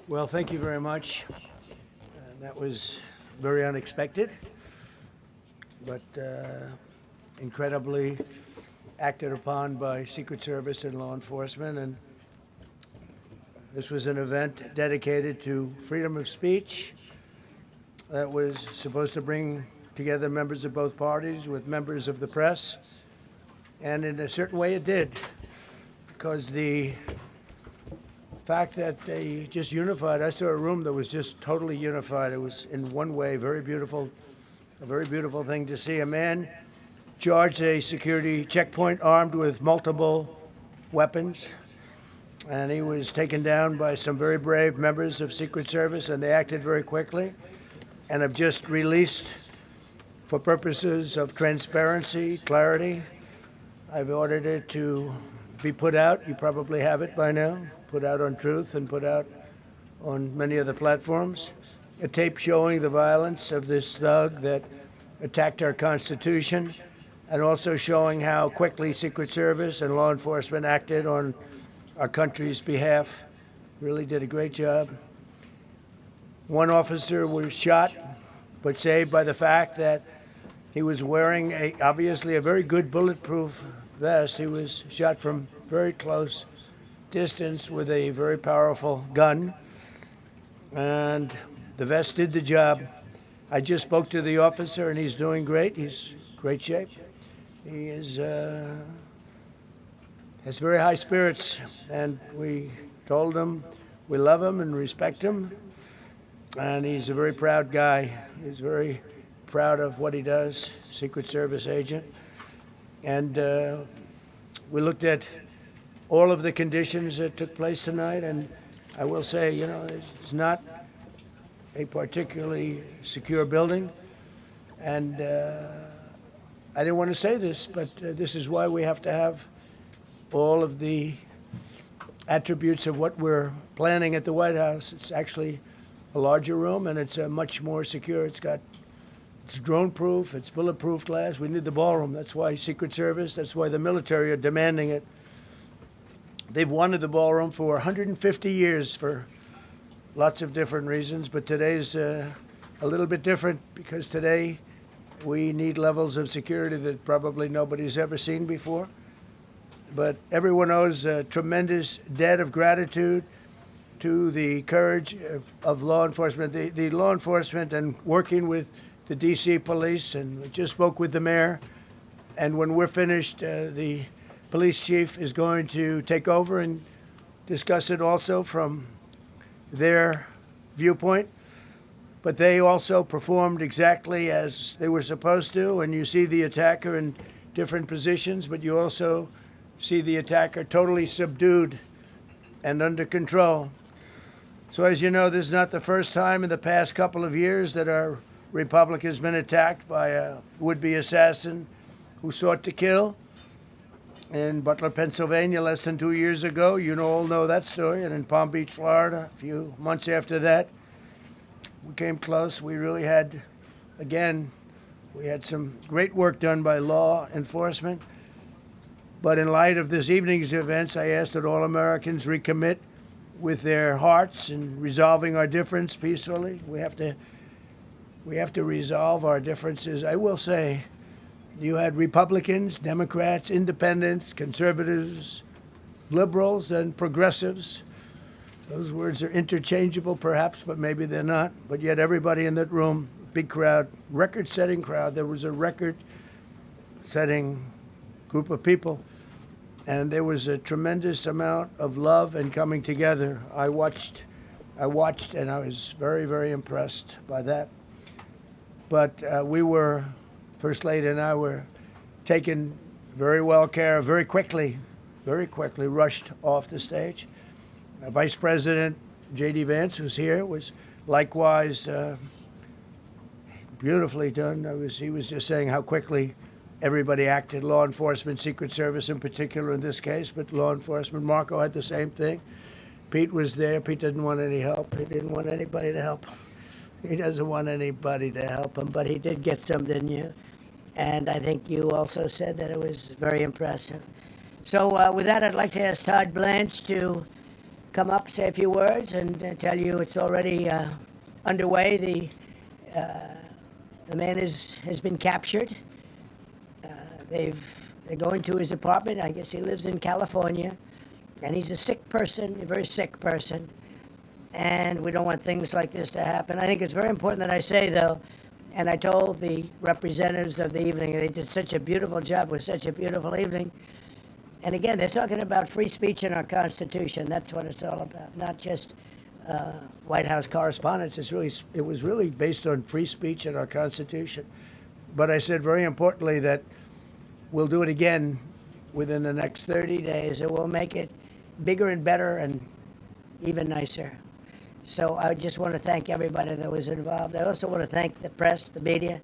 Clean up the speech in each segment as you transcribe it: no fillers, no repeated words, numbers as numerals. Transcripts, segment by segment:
Well, thank you very much. That was very unexpected, but incredibly acted upon by Secret Service and law enforcement. And this was an event dedicated to freedom of speech that was supposed to bring together members of both parties with members of the press. And in a certain way it did, because the fact that they just unified, I saw a room that was just totally unified. It was in one way very beautiful, a very beautiful thing to see. A man charged a security checkpoint armed with multiple weapons, and he was taken down by some very brave members of Secret Service, and they acted very quickly and have just released, for purposes of transparency, clarity, I've ordered it to be put out. You probably have it by now. Put out on Truth and put out on many of the platforms. A tape showing the violence of this thug that attacked our Constitution, and also showing how quickly Secret Service and law enforcement acted on our country's behalf. Really did a great job. One officer was shot, but saved by the fact that he was wearing obviously a very good bulletproof vest. He was shot from very close distance with a very powerful gun, and the vest did the job. I just spoke to the officer, and he's doing great. He's in great shape. He is has very high spirits, and we told him we love him and respect him, and he's a very proud guy. He's very proud of what he does, Secret Service agent. And we looked at all of the conditions that took place tonight, and I will say, you know, it's not a particularly secure building, and I didn't want to say this, but this is why we have to have all of the attributes of what we're planning at the White House. It's actually a larger room, and it's much more secure. It's drone-proof, it's bulletproof glass. We need the ballroom. That's why Secret Service, that's why the military are demanding it. They've wanted the ballroom for 150 years for lots of different reasons, but today's a little bit different, because today we need levels of security that probably nobody's ever seen before. But everyone owes a tremendous debt of gratitude to the courage of law enforcement, the law enforcement, and working with the D.C. police. And we just spoke with the mayor, and when we're finished, the police chief is going to take over and discuss it also from their viewpoint. But they also performed exactly as they were supposed to, and you see the attacker in different positions, but you also see the attacker totally subdued and under control. So as you know, this is not the first time in the past couple of years that our republic has been attacked by a would-be assassin who sought to kill. In Butler, Pennsylvania, less than 2 years ago, you all know that story, and in Palm Beach, Florida, a few months after that, we came close. We really had, again, we had some great work done by law enforcement. But in light of this evening's events, I ask that all Americans recommit with their hearts in resolving our difference peacefully. We have to resolve our differences. I will say, you had Republicans, Democrats, independents, conservatives, liberals, and progressives. Those words are interchangeable, perhaps, but maybe they're not. But yet everybody in that room, big crowd, record-setting crowd. There was a record-setting group of people, and there was a tremendous amount of love and coming together. I watched, and I was very, very impressed by that. But we were, First Lady and I were taken very well care of, very quickly rushed off the stage. Vice President J.D. Vance, who's here, was likewise beautifully done. He was just saying how quickly everybody acted, law enforcement, Secret Service in particular in this case, but law enforcement. Marco had the same thing. Pete was there. Pete didn't want any help. He didn't want anybody to help him. He doesn't want anybody to help him, but he did get some, didn't you? And I think you also said that it was very impressive. So with that, I'd like to ask Todd Blanche to come up, say a few words, and tell you it's already underway. The man has been captured. They're going to his apartment. I guess he lives in California, and he's a sick person, a very sick person. And we don't want things like this to happen. I think it's very important that I say, though, and I told the representatives of the evening, they did such a beautiful job with such a beautiful evening. And again, they're talking about free speech in our Constitution. That's what it's all about, not just White House correspondence. It was really based on free speech in our Constitution. But I said very importantly that we'll do it again within the next 30 days, and we'll make it bigger and better and even nicer. So I just want to thank everybody that was involved. I also want to thank the press, the media.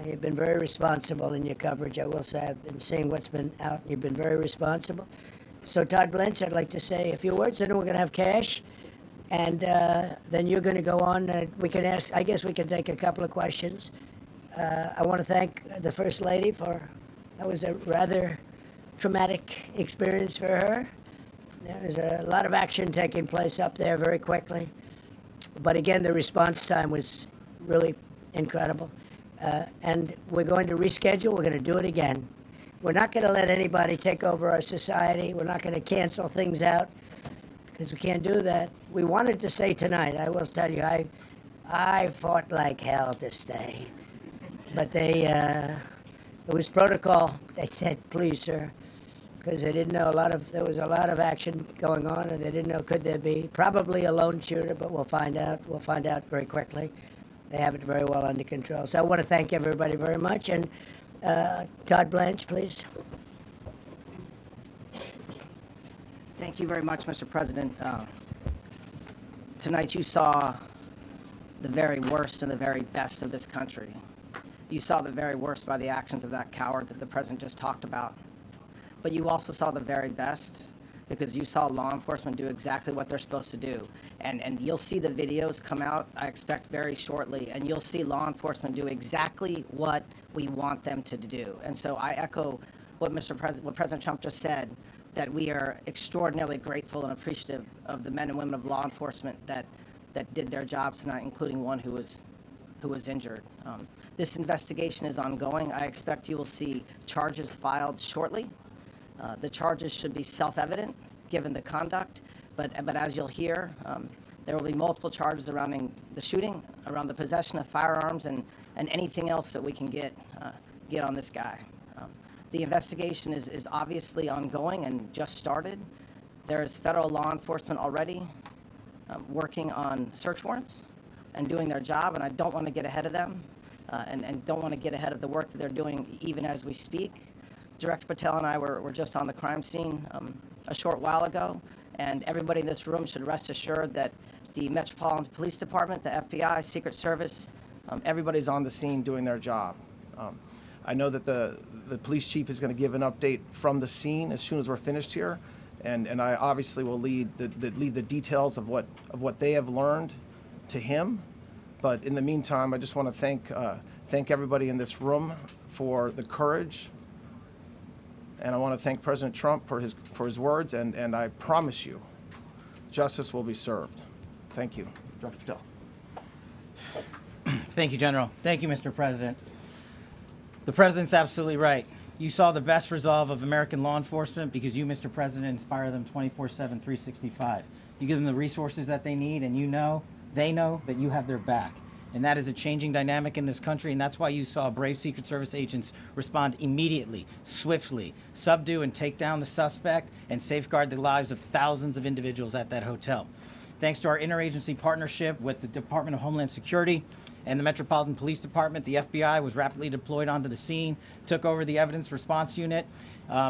You've been very responsible in your coverage. I will say I've been seeing what's been out. You've been very responsible. So Todd Blanche, I'd like to say a few words, and then we're going to have cash. And then you're going to go on. We can ask, I guess we can take a couple of questions. I want to thank the First Lady that was a rather traumatic experience for her. There was a lot of action taking place up there very quickly. But again, the response time was really incredible. And we're going to reschedule. We're going to do it again. We're not going to let anybody take over our society. We're not going to cancel things out because we can't do that. We wanted to stay tonight. I will tell you, I fought like hell to stay. But it was protocol. They said, please, sir, because they didn't know there was a lot of action going on, and they didn't know could there be. Probably a lone shooter, but we'll find out. We'll find out very quickly. They have it very well under control. So I want to thank everybody very much. And Todd Blanche, please. Thank you very much, Mr. President. Tonight you saw the very worst and the very best of this country. You saw the very worst by the actions of that coward that the President just talked about. But you also saw the very best because you saw law enforcement do exactly what they're supposed to do. And you'll see the videos come out, I expect, very shortly, and you'll see law enforcement do exactly what we want them to do. And so I echo what President Trump just said, that we are extraordinarily grateful and appreciative of the men and women of law enforcement that did their jobs tonight, including one who was injured. This investigation is ongoing. I expect you will see charges filed shortly. The charges should be self-evident, given the conduct, but as you'll hear, there will be multiple charges surrounding the shooting, around the possession of firearms, and anything else that we can get on this guy. The investigation is obviously ongoing and just started. There is federal law enforcement already working on search warrants and doing their job, and I don't want to get ahead of them and don't want to get ahead of the work that they're doing even as we speak. Director Patel and I were just on the crime scene a short while ago, and everybody in this room should rest assured that the Metropolitan Police Department, the FBI, Secret Service, everybody's on the scene doing their job. I know that the police chief is going to give an update from the scene as soon as we're finished here, and I obviously will leave the details of what they have learned to him. But in the meantime, I just want to thank everybody in this room for the courage. And I want to thank President Trump for his words, and I promise you, justice will be served. Thank you. Dr. Patel. Thank you, General. Thank you, Mr. President. The President's absolutely right. You saw the best resolve of American law enforcement because you, Mr. President, inspire them 24/7, 365. You give them the resources that they need, and they know that you have their back. And that is a changing dynamic in this country, and that's why you saw brave Secret Service agents respond immediately, swiftly, subdue and take down the suspect, and safeguard the lives of thousands of individuals at that hotel. Thanks to our interagency partnership with the Department of Homeland Security and the Metropolitan Police Department, the FBI was rapidly deployed onto the scene, took over the evidence response unit,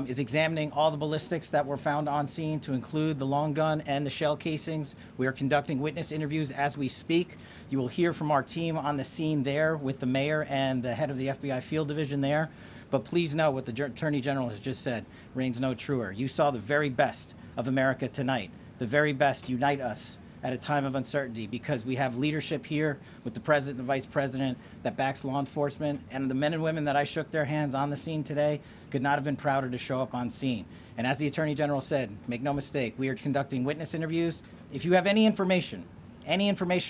is examining all the ballistics that were found on scene to include the long gun and the shell casings. We are conducting witness interviews as we speak. You will hear from our team on the scene there with the mayor and the head of the FBI field division there. But please know what the Attorney General has just said reigns no truer. You saw the very best of America tonight. The very best unite us at a time of uncertainty, because we have leadership here with the president and the vice president that backs law enforcement, and the men and women that I shook their hands on the scene today could not have been prouder to show up on scene. And as the Attorney General said, make no mistake, we are conducting witness interviews. If you have any information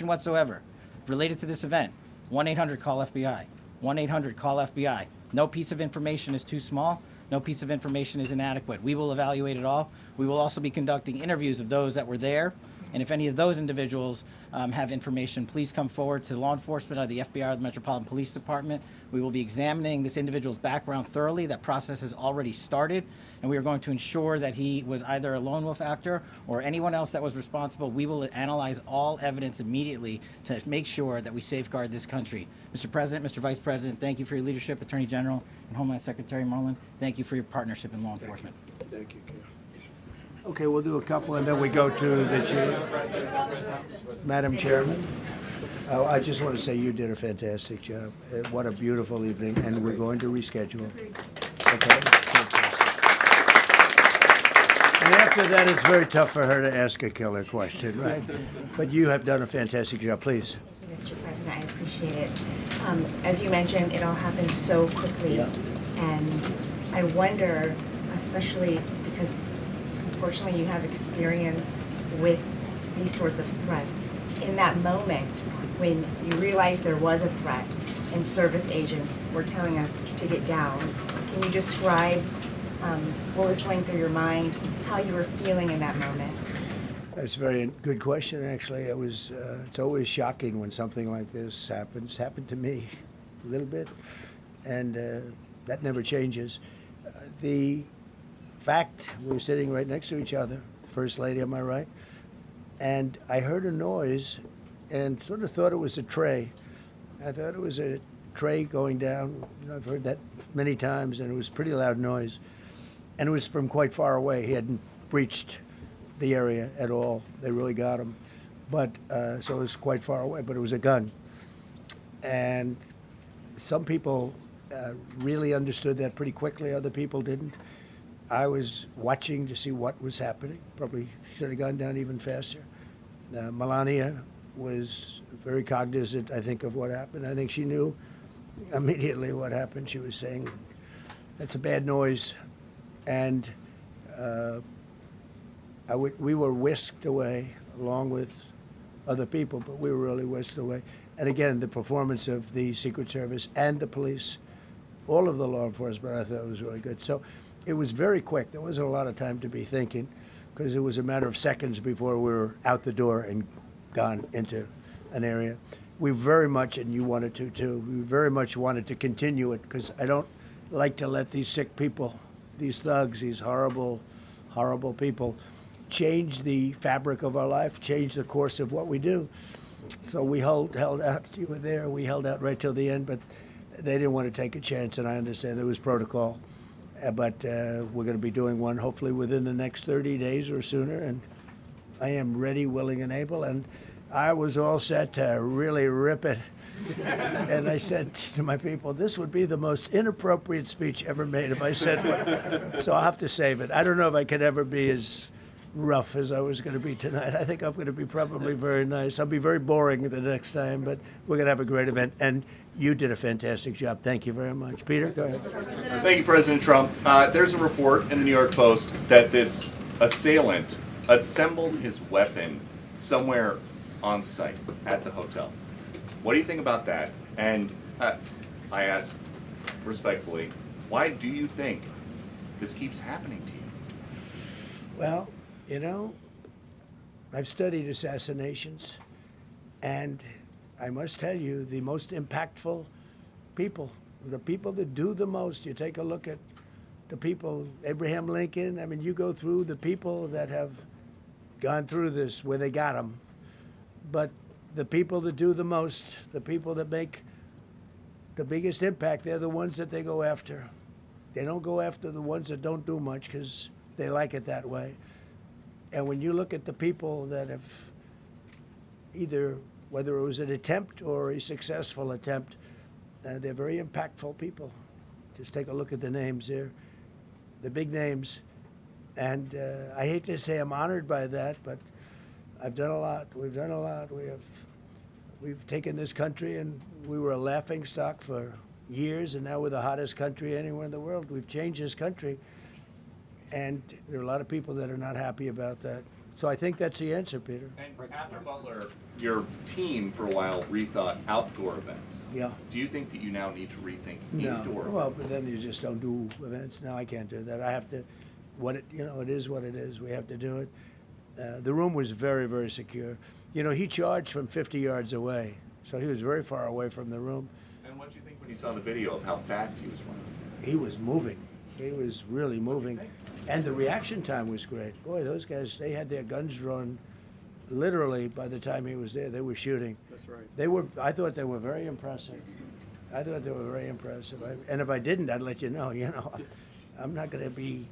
whatsoever related to this event, 1-800-CALL-FBI, 1-800-CALL-FBI. No piece of information is too small. No piece of information is inadequate. We will evaluate it all. We will also be conducting interviews of those that were there. And if any of those individuals have information, please come forward to law enforcement or the FBI or the Metropolitan Police Department. We will be examining this individual's background thoroughly. That process has already started, and we are going to ensure that he was either a lone wolf actor or anyone else that was responsible. We will analyze all evidence immediately to make sure that we safeguard this country. Mr. President, Mr. Vice President, thank you for your leadership. Attorney General and Homeland Secretary Marlin, thank you for your partnership in law enforcement. Thank you, Ken. Okay, we'll do a couple, and then we go to the chief. Madam Chairman, I just want to say you did a fantastic job. What a beautiful evening, and we're going to reschedule. Okay? And after that, it's very tough for her to ask a killer question, right? But you have done a fantastic job. Please. Mr. President, I appreciate it. As you mentioned, it all happened so quickly, and I wonder, especially because unfortunately you have experience with these sorts of threats, in that moment when you realized there was a threat and service agents were telling us to get down, can you describe what was going through your mind, how you were feeling in that moment? That's a very good question, actually. It's always shocking when something like this happens. It's happened to me a little bit, and that never changes. The fact, we were sitting right next to each other, First Lady on my right, and I heard a noise and sort of thought it was a tray. I thought it was a tray going down. You know, I've heard that many times, and it was a pretty loud noise. And it was from quite far away. He hadn't breached the area at all. They really got him. But, so it was quite far away, but it was a gun. And some people really understood that pretty quickly, other people didn't. I was watching to see what was happening. Probably should have gone down even faster. Melania was very cognizant, I think, of what happened. I think she knew immediately what happened. She was saying, that's a bad noise. And we were whisked away along with other people, but we were really whisked away. And again, the performance of the Secret Service and the police, all of the law enforcement, I thought was really good. So it was very quick. There wasn't a lot of time to be thinking, because it was a matter of seconds before we were out the door and gone into an area. We very much, and you wanted to too, we very much wanted to continue it, because I don't like to let these sick people, these thugs, these horrible, horrible people, change the fabric of our life, change the course of what we do. So we held out. You were there. We held out right till the end, but they didn't want to take a chance, and I understand there was protocol. But we're going to be doing one hopefully within the next 30 days or sooner, and I am ready, willing, and able. And I was all set to really rip it. And I said to my people, this would be the most inappropriate speech ever made if I said one. So I'll have to save it. I don't know if I could ever be as rough as I was going to be tonight. I think I'm going to be probably very nice. I'll be very boring the next time, but we're going to have a great event. And you did a fantastic job. Thank you very much. Peter, go ahead. Thank you, President Trump. There's a report in the New York Post that this assailant assembled his weapon somewhere on site at the hotel. What do you think about that? And I ask respectfully, why do you think this keeps happening to you? Well, you know, I've studied assassinations, and I must tell you, the most impactful people, the people that do the most, you take a look at the people, Abraham Lincoln, I mean, you go through the people that have gone through this where they got them, but the people that do the most, the people that make the biggest impact, they're the ones that they go after. They don't go after the ones that don't do much because they like it that way. And when you look at the people that have either, whether it was an attempt or a successful attempt, they're very impactful people. Just take a look at the names there, the big names. And I hate to say I'm honored by that, but I've done a lot. We've done a lot. We've taken this country, and we were a laughing stock for years, and now we're the hottest country anywhere in the world. We've changed this country, and there are a lot of people that are not happy about that. So I think that's the answer, Peter. And after Butler, your team for a while rethought outdoor events. Yeah. Do you think that you now need to rethink No. indoor Well, events? but then you just don't do events. No, I can't do that. I have to. It is what it is. We have to do it. The room was very, very secure. He charged from 50 yards away, so he was very far away from the room. And what did you think when you saw the video of how fast he was running? He was moving. He was really moving. And the reaction time was great. Boy, those guys, they had their guns drawn literally by the time he was there. They were shooting. That's right. I thought they were very impressive. And if I didn't, I'd let you know, I'm not going to be,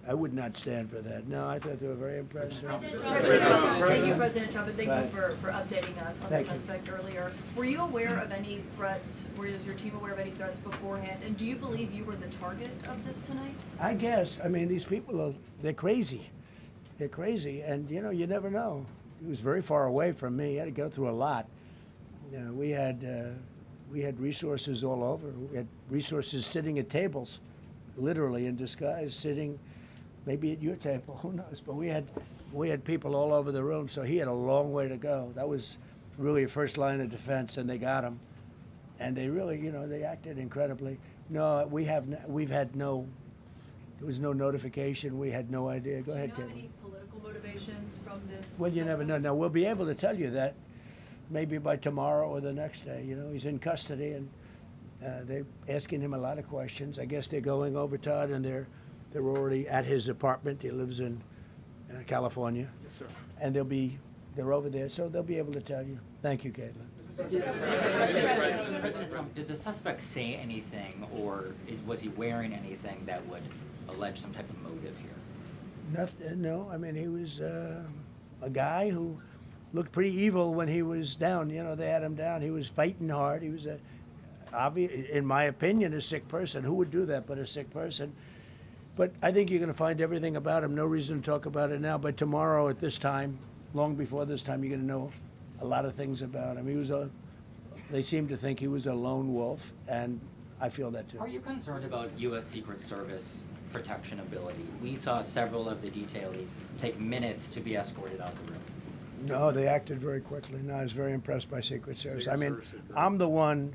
I would not stand for that. No, I thought they were very impressive. Thank you, President Trump, and thank you for updating us on the Thank you. suspect earlier. Were you aware of any threats? Was your team aware of any threats beforehand? And do you believe you were the target of this tonight? I guess. I mean, these people they're crazy. They're crazy, and you never know. He was very far away from me. He had to go through a lot. We had resources all over. We had resources sitting at tables, literally in disguise, sitting maybe at your table, who knows? But we had people all over the room, so he had a long way to go. That was really a first line of defense, and they got him. And they really, they acted incredibly. No, there was no notification. We had no idea. Go ahead, Do you know Kevin. any political motivations from this? Well, you never know. Now, we'll be able to tell you that maybe by tomorrow or the next day. He's in custody, and they're asking him a lot of questions. I guess they're going over, Todd, and they're already at his apartment. He lives in California. Yes, sir. And they're over there, so they'll be able to tell you. Thank you, Caitlin. President Trump, did the suspect say anything, or was he wearing anything that would allege some type of motive here? No, I mean, he was a guy who looked pretty evil when he was down. They had him down. He was fighting hard. He was, in my opinion, a sick person. Who would do that but a sick person? But I think you're going to find everything about him. No reason to talk about it now. But tomorrow at this time, long before this time, you're going to know a lot of things about him. They seem to think he was a lone wolf, and I feel that too. Are you concerned about U.S. Secret Service protection ability? We saw several of the detailees take minutes to be escorted out the room. No, they acted very quickly. No, I was very impressed by Secret Service. I mean, I'm the one,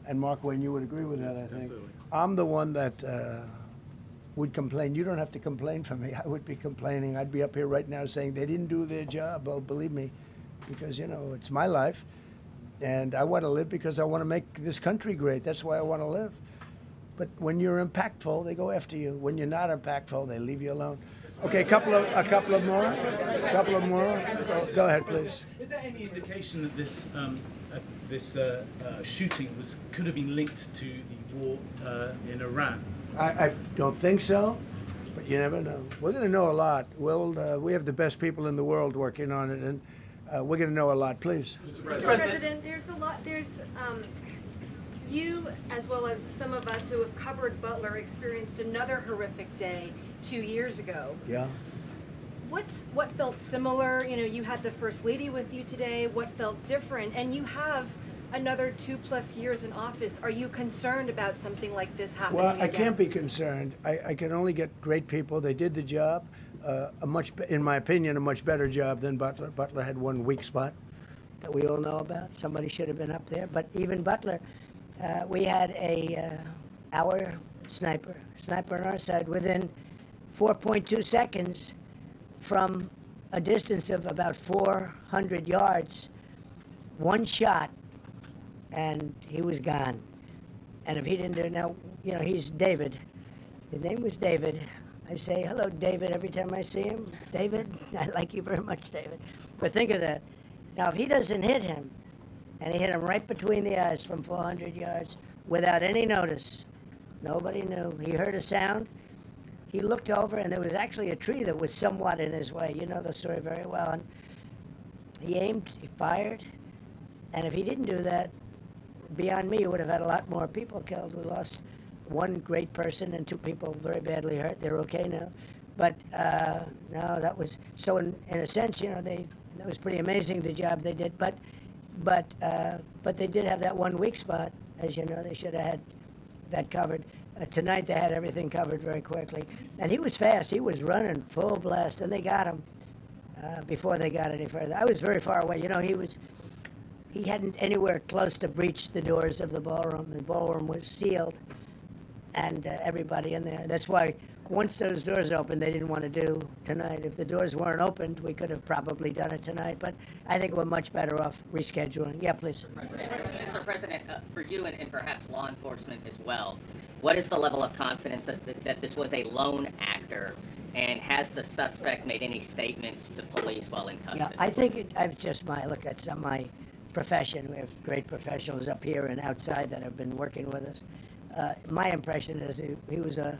and Mark Wayne, you would agree with that, I think. Absolutely. I'm the one that would complain. You don't have to complain for me. I would be complaining. I'd be up here right now saying they didn't do their job. Oh, believe me, because, it's my life, and I want to live because I want to make this country great. That's why I want to live. But when you're impactful, they go after you. When you're not impactful, they leave you alone. Okay, a couple of more. Go ahead, please. Is there any indication that this shooting could have been linked to the war in Iran? I don't think so, but you never know. We're going to know a lot. We have the best people in the world working on it, and we're going to know a lot. Please. Mr. President, there's a lot. You, as well as some of us who have covered Butler, experienced another horrific day 2 years ago. Yeah. What felt similar? You had the First Lady with you today. What felt different? And you have another 2+ years in office. Are you concerned about something like this happening Well, I again? can't be concerned. I can only get great people. They did the job, in my opinion, a much better job than Butler. Butler had one weak spot That we all know about. Somebody should have been up there. But even Butler, we had our sniper on our side within 4.2 seconds from a distance of about 400 yards, one shot, and he was gone. And if he didn't do it now, he's David. His name was David. I say, hello, David, every time I see him. David, I like you very much, David. But think of that. Now, if he doesn't hit him, and he hit him right between the eyes from 400 yards without any notice, nobody knew. He heard a sound. He looked over, and there was actually a tree that was somewhat in his way. You know the story very well. And he aimed, he fired, and if he didn't do that, beyond me, you would have had a lot more people killed. We lost one great person and 2 people very badly hurt. They're okay now. But no, that was, so in a sense, they That was pretty amazing, the job they did. But they did have that one weak spot. As you know, they should have had that covered. Tonight they had everything covered very quickly. And he was fast. He was running full blast, and they got him before they got any further. I was very far away. You know, he hadn't anywhere close to breach the doors of the ballroom. The ballroom was sealed, and everybody in there. That's why once those doors opened, they didn't want to do tonight. If the doors weren't opened, we could have probably done it tonight, but I think we're much better off rescheduling. Yeah, please. Mr. President, for you and perhaps law enforcement as well, what is the level of confidence that this was a lone actor, and has the suspect made any statements to police while in custody? Yeah, I think it's just it's not my profession. We have great professionals up here and outside that have been working with us. My impression is he was a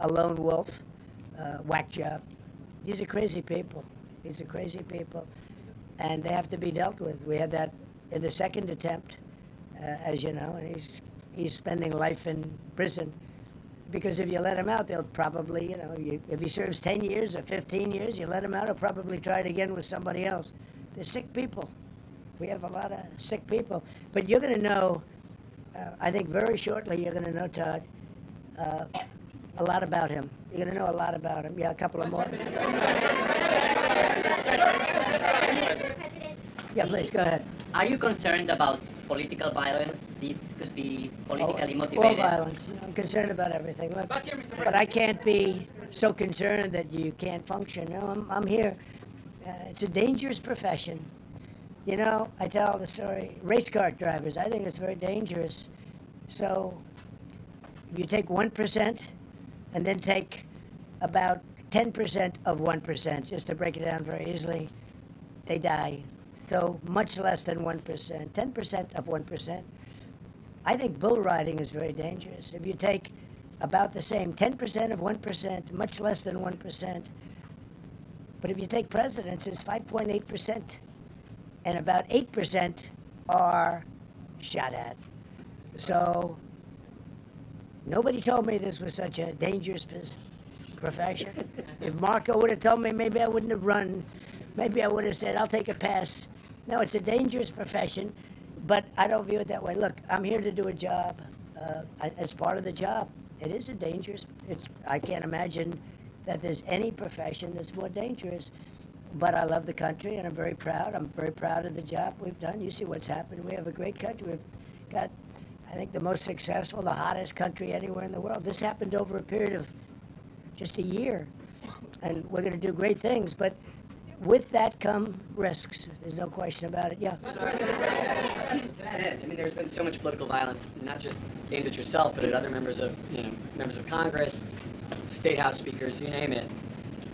lone wolf, whack job. These are crazy people. And they have to be dealt with. We had that in the second attempt, as you know, and he's spending life in prison. Because if you let him out, they'll probably, you know, if he serves 10 years or 15 years, you let him out, he'll probably try it again with somebody else. They're sick people. We have a lot of sick people. But you're going to know, I think very shortly, you're going to know, Todd, a lot about him. You're going to know a lot about him. Yeah, a couple of more. Yeah, please, go ahead. Are you concerned about political violence? This could be politically All motivated. violence. You know, I'm concerned about everything. Look, but I can't be so concerned that you can't function. No, I'm here. It's a dangerous profession. You know, I tell the story, race car drivers, I think it's very dangerous. So you take 1% and then take about 10% of 1%, just to break it down very easily, they die. So much less than 1%, 10% of 1%. I think bull riding is very dangerous. If you take about the same, 10% of 1%, much less than 1%. But if you take presidents, it's 5.8%. And about 8% are shot at. So nobody told me this was such a dangerous profession. If Marco would have told me, maybe I wouldn't have run. Maybe I would have said, I'll take a pass. No, it's a dangerous profession, but I don't view it that way. Look, I'm here to do a job. As part of the job, it is a dangerous, I can't imagine that there's any profession that's more dangerous. But I love the country, and I'm very proud. I'm very proud of the job we've done. You see what's happened. We have a great country. We've got, I think, the most successful, the hottest country anywhere in the world. This happened over a period of just a year, and we're going to do great things. But with that come risks. There's no question about it. Yeah. To that end, I mean, there's been so much political violence, not just aimed at yourself, but at other members of Congress, state house speakers, you name it.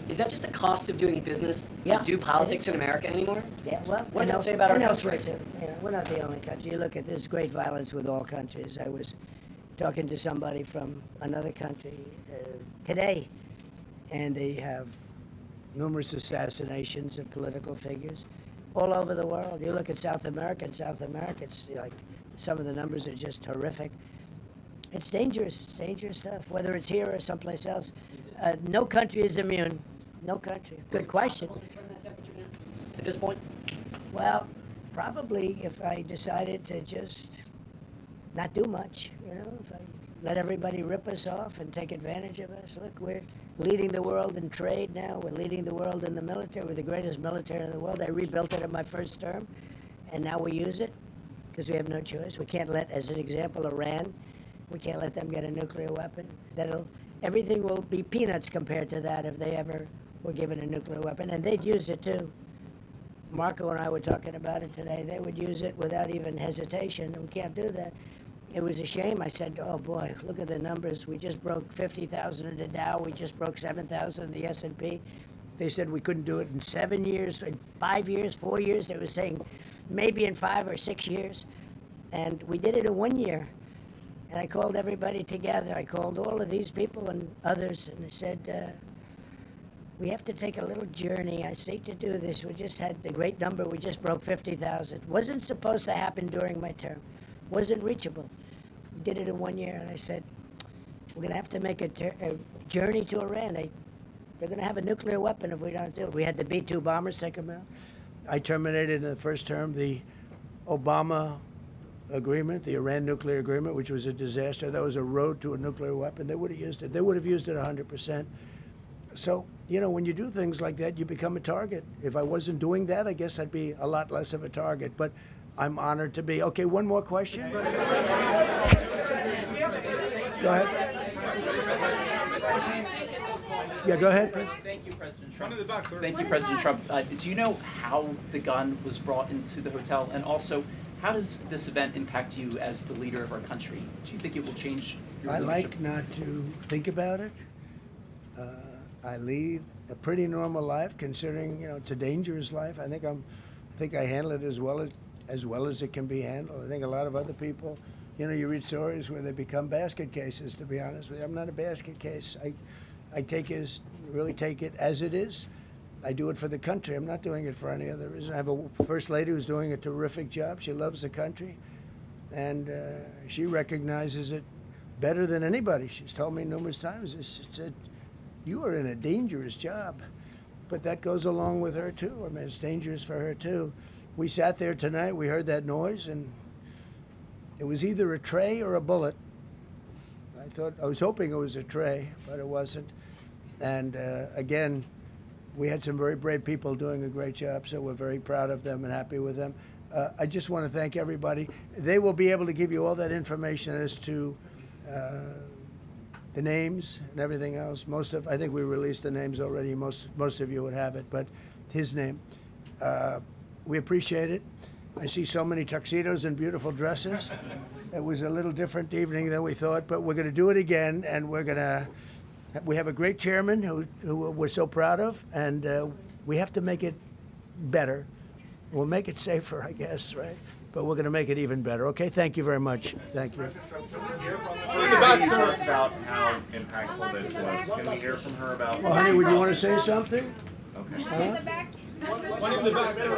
Is that just the cost of doing business to do politics in America anymore? Yeah, well, what does that say about our elsewhere country? too. You know, we're not the only country. You look at this great violence with all countries. I was talking to somebody from another country today, and they have numerous assassinations of political figures all over the world. You look at South America, it's like some of the numbers are just horrific. It's dangerous stuff, whether it's here or someplace else. No country is immune. No country. Good question. Will you turn that temperature down at this point? Well, probably if I decided to just not do much, you know, if I let everybody rip us off and take advantage of us. Look, we're leading the world in trade now. We're leading the world in the military. We're the greatest military in the world. I rebuilt it in my first term, and now we use it because we have no choice. We can't let, as an example, Iran, we can't let them get a nuclear weapon. Everything will be peanuts compared to that if they ever were given a nuclear weapon, and they'd use it too. Marco and I were talking about it today. They would use it without even hesitation, and we can't do that. It was a shame. I said, oh boy, look at the numbers. We just broke 50,000 in the Dow. We just broke 7,000 in the S&P. They said we couldn't do it in 7 years, in 5 years, 4 years. They were saying maybe in 5 or 6 years. And we did it in 1 year. And I called everybody together. I called all of these people and others, and I said, we have to take a little journey. I say to do this. We just had the great number. We just broke 50,000. Wasn't supposed to happen during my term. Wasn't reachable. We did it in 1 year, and I said, we're going to have to make a journey to Iran. They're going to have a nuclear weapon if we don't do it. We had the B-2 bombers take them out. I terminated in the first term the Obama agreement, the Iran nuclear agreement, which was a disaster. That was a road to a nuclear weapon. They would have used it. They would have used it 100%. So, you know, when you do things like that, you become a target. If I wasn't doing that, I guess I'd be a lot less of a target. But I'm honored to be. Okay, one more question. Go ahead. Yeah, go ahead. Thank you, President Trump. Thank you, President Trump. Do you know how the gun was brought into the hotel? And also, how does this event impact you as the leader of our country? Do you think it will change your I leadership? like not to think about it. I lead a pretty normal life, considering, you know, it's a dangerous life. I think I handle it as well as it can be handled. I think a lot of other people, you know, you read stories where they become basket cases. To be honest with you, I'm not a basket case. I really take it as it is. I do it for the country. I'm not doing it for any other reason. I have a first lady who's doing a terrific job. She loves the country, and she recognizes it better than anybody. She's told me numerous times. She said, "You are in a dangerous job," but that goes along with her too. I mean, it's dangerous for her too. We sat there tonight. We heard that noise, and it was either a tray or a bullet. I was hoping it was a tray, but it wasn't. And again, we had some very brave people doing a great job, so we're very proud of them and happy with them. I just want to thank everybody. They will be able to give you all that information as to the names and everything else. I think we released the names already. Most of you would have it, but his name. We appreciate it. I see so many tuxedos and beautiful dresses. It was a little different evening than we thought, but we're going to do it again, and we have a great chairman who we're so proud of, and we have to make it better. We'll make it safer, I guess, right? But we're going to make it even better. Okay, thank you very much. Thank you. President Trump, can we hear from the first lady who talked about how impactful this was? Can we hear from her about? Well, honey, would you want to say something? Okay. Huh? One in the back, sir.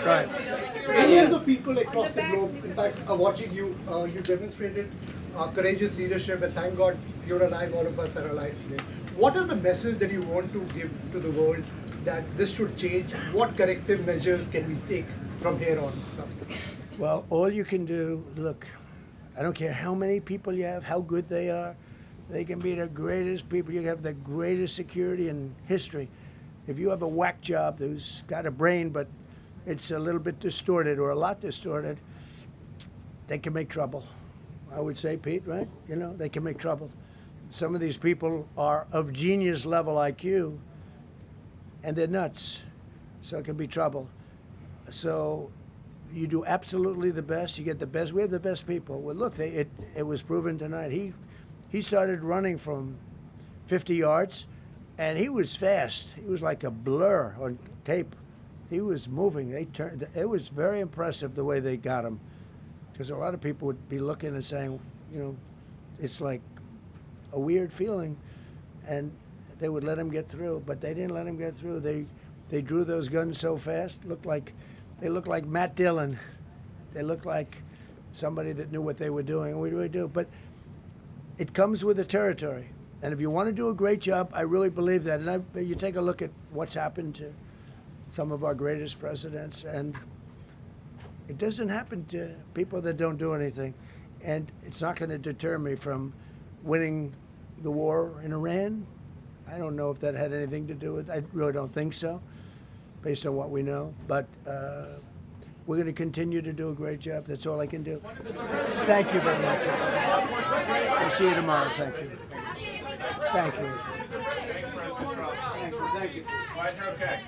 Right. Millions of people across the globe, in fact, are watching you. You demonstrated courageous leadership, and thank God you're alive. All of us are alive today. What is the message that you want to give to the world that this should change? What corrective measures can we take from here on? Well, all you can do, look, I don't care how many people you have, how good they are. They can be the greatest people. You have the greatest security in history. If you have a whack job who's got a brain, but it's a little bit distorted or a lot distorted, they can make trouble. I would say, Pete, right? You know, they can make trouble. Some of these people are of genius level IQ, and they're nuts, so it can be trouble. So you do absolutely the best. You get the best. We have the best people. Well, look, it was proven tonight. He started running from 50 yards, and he was fast. He was like a blur on tape. He was moving. It was very impressive the way they got him, because a lot of people would be looking and saying, you know, it's like a weird feeling, and they would let him get through, but they didn't let him get through. They drew those guns so fast. They looked like Matt Dillon. They looked like somebody that knew what they were doing, and we really do. But it comes with the territory. And if you want to do a great job, I really believe that. And you take a look at what's happened to some of our greatest presidents, and it doesn't happen to people that don't do anything. And it's not going to deter me from winning the war in Iran. I don't know if that had anything to do with it. I really don't think so, based on what we know. But we're going to continue to do a great job. That's all I can do. Thank you very much. We'll see you tomorrow. Thank you. Thank you. Thanks, President Trump. Thank you. Glad you're okay.